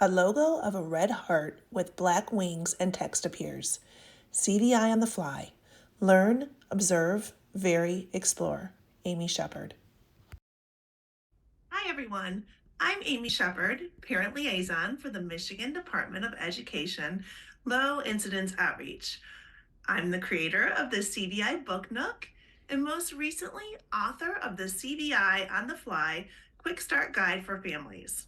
A logo of a red heart with black wings and text appears. CVI on the fly. Learn, observe, vary, explore. Amy Shepard. Hi, everyone. I'm Amy Shepard, Parent Liaison for the Michigan Department of Education Low Incidence Outreach. I'm the creator of the CVI Book Nook and most recently author of the CVI on the Fly Quick Start Guide for Families.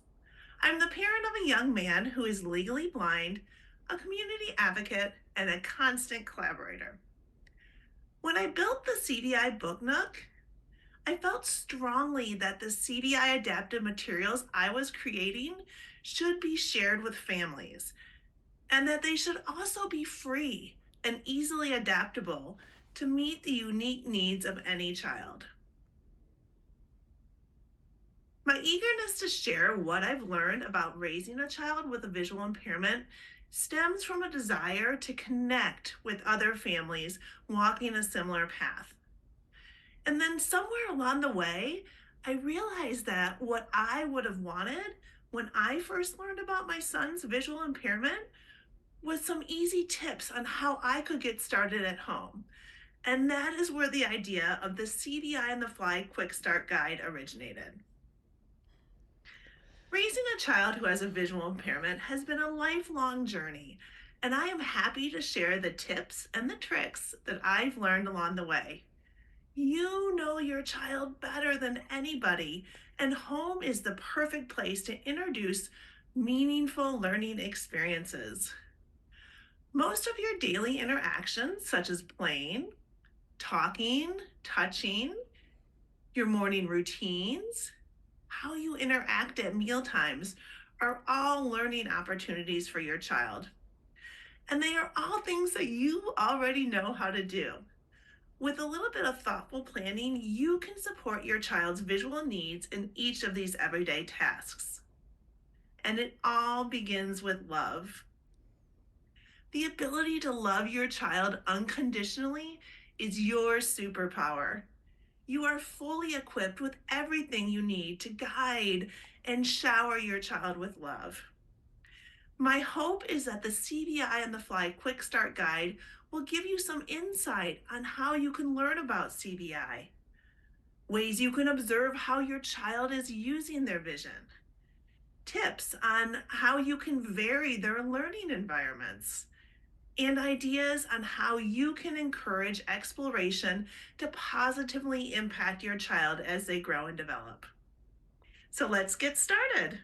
I'm the parent of a young man who is legally blind, a community advocate, and a constant collaborator. When I built the CVI Book Nook, I felt strongly that the CVI adapted materials I was creating should be shared with families and that they should also be free and easily adaptable to meet the unique needs of any child. My eagerness to share what I've learned about raising a child with a visual impairment stems from a desire to connect with other families walking a similar path. And then somewhere along the way, I realized that what I would have wanted when I first learned about my son's visual impairment was some easy tips on how I could get started at home. And that is where the idea of the CVI on the Fly Quick Start Guide originated. Raising a child who has a visual impairment has been a lifelong journey, and I am happy to share the tips and the tricks that I've learned along the way. You know your child better than anybody, and home is the perfect place to introduce meaningful learning experiences. Most of your daily interactions, such as playing, talking, touching, your morning routines, how you interact at meal times, are all learning opportunities for your child. And they are all things that you already know how to do. With a little bit of thoughtful planning, you can support your child's visual needs in each of these everyday tasks. And it all begins with love. The ability to love your child unconditionally is your superpower. You are fully equipped with everything you need to guide and shower your child with love. My hope is that the CVI on the Fly Quick Start Guide will give you some insight on how you can learn about CVI, ways you can observe how your child is using their vision, tips on how you can vary their learning environments, and ideas on how you can encourage exploration to positively impact your child as they grow and develop. So let's get started.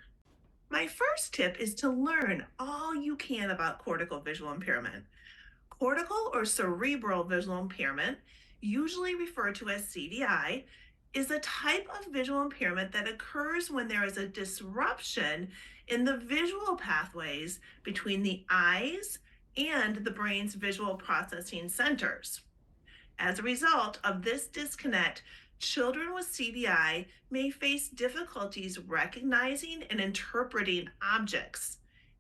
My first tip is to learn all you can about cortical visual impairment. Cortical or cerebral visual impairment, usually referred to as CVI, is a type of visual impairment that occurs when there is a disruption in the visual pathways between the eyes and the brain's visual processing centers. As a result of this disconnect, children with CVI may face difficulties recognizing and interpreting objects,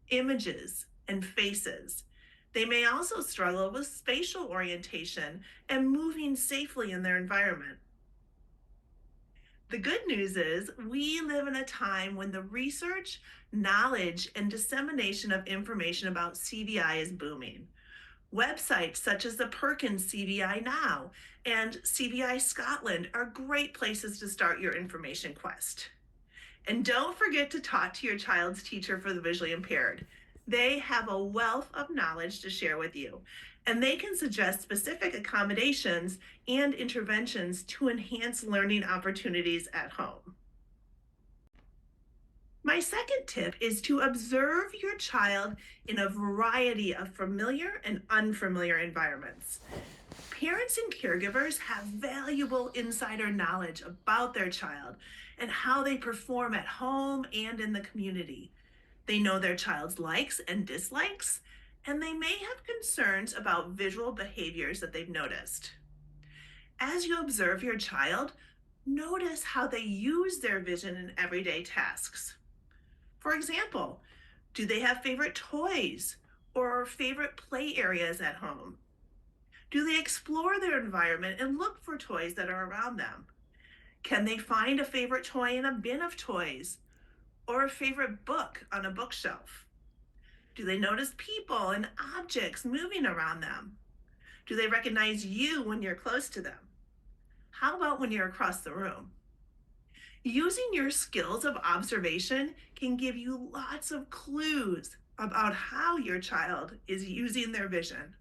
images, and faces. They may also struggle with spatial orientation and moving safely in their environment. The good news is we live in a time when the research, knowledge, and dissemination of information about CVI is booming. Websites such as the Perkins CVI Now and CVI Scotland are great places to start your information quest. And don't forget to talk to your child's teacher for the visually impaired. They have a wealth of knowledge to share with you, and they can suggest specific accommodations and interventions to enhance learning opportunities at home. My second tip is to observe your child in a variety of familiar and unfamiliar environments. Parents and caregivers have valuable insider knowledge about their child and how they perform at home and in the community. They know their child's likes and dislikes, and they may have concerns about visual behaviors that they've noticed. As you observe your child, notice how they use their vision in everyday tasks. For example, do they have favorite toys or favorite play areas at home? Do they explore their environment and look for toys that are around them? Can they find a favorite toy in a bin of toys? or a favorite book on a bookshelf? Do they notice people and objects moving around them? Do they recognize you when you're close to them? How about when you're across the room? Using your skills of observation can give you lots of clues about how your child is using their vision.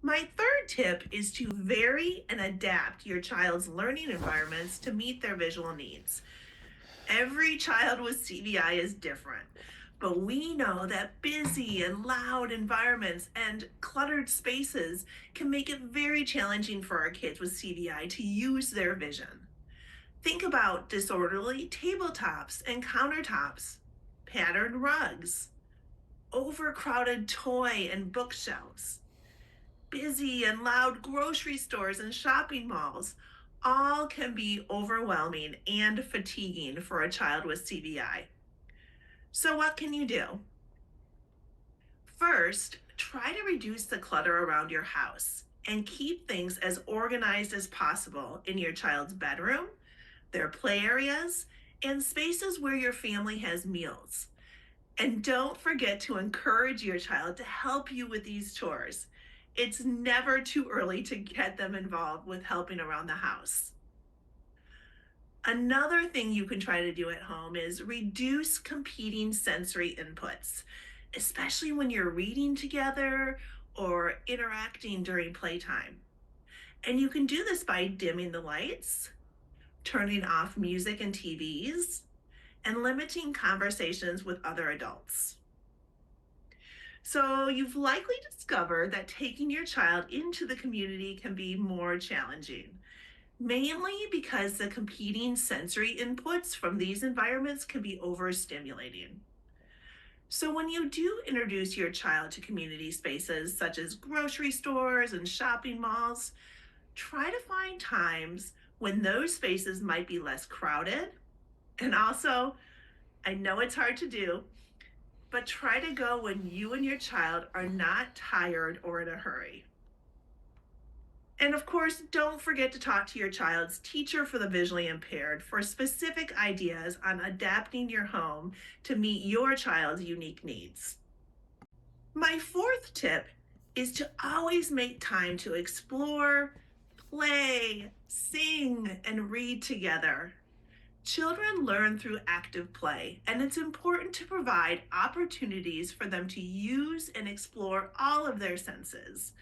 My third tip is to vary and adapt your child's learning environments to meet their visual needs. Every child with CVI is different, but we know that busy and loud environments and cluttered spaces can make it very challenging for our kids with CVI to use their vision. Think about disorderly tabletops and countertops, patterned rugs, overcrowded toy and bookshelves, busy and loud grocery stores and shopping malls. All can be overwhelming and fatiguing for a child with CVI. So, what can you do? First, try to reduce the clutter around your house and keep things as organized as possible in your child's bedroom, their play areas, and spaces where your family has meals. And don't forget to encourage your child to help you with these chores. It's never too early to get them involved with helping around the house. Another thing you can try to do at home is reduce competing sensory inputs, especially when you're reading together or interacting during playtime. And you can do this by dimming the lights, turning off music and TVs, and limiting conversations with other adults. So, you've likely discovered that taking your child into the community can be more challenging, mainly because the competing sensory inputs from these environments can be overstimulating. So, when you do introduce your child to community spaces such as grocery stores and shopping malls, try to find times when those spaces might be less crowded. And also, I know it's hard to do, but try to go when you and your child are not tired or in a hurry. And of course, don't forget to talk to your child's teacher for the visually impaired for specific ideas on adapting your home to meet your child's unique needs. My fourth tip is to always make time to explore, play, sing, and read together. Children learn through active play, and it's important to provide opportunities for them to use and explore all of their senses.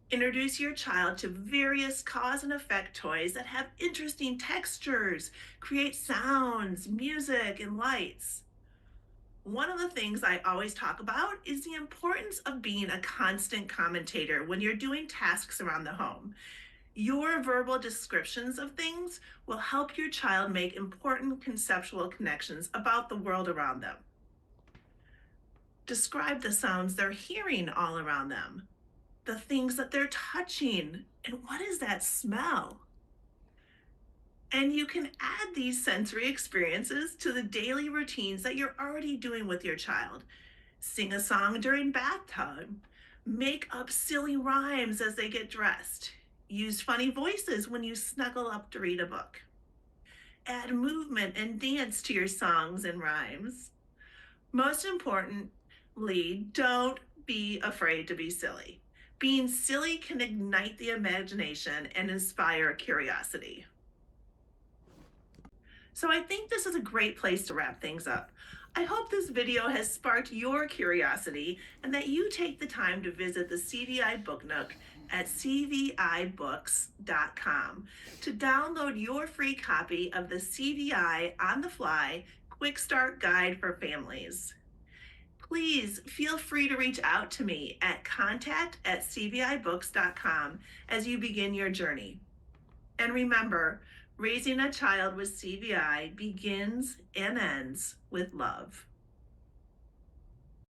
Introduce your child to various cause and effect toys that have interesting textures, create sounds, music, and lights. One of the things I always talk about is the importance of being a constant commentator when you're doing tasks around the home. Your verbal descriptions of things will help your child make important conceptual connections about the world around them. Describe the sounds they're hearing all around them, the things that they're touching, and what is that smell? And you can add these sensory experiences to the daily routines that you're already doing with your child. Sing a song during bath time, make up silly rhymes as they get dressed, use funny voices when you snuggle up to read a book. Add movement and dance to your songs and rhymes. Most importantly, don't be afraid to be silly. Being silly can ignite the imagination and inspire curiosity. So I think this is a great place to wrap things up. I hope this video has sparked your curiosity and that you take the time to visit the CVI Book Nook at cvibooks.com to download your free copy of the CVI On the Fly Quick Start Guide for Families. Please feel free to reach out to me at contact@cvibooks.com as you begin your journey. And remember, raising a child with CVI begins and ends with love.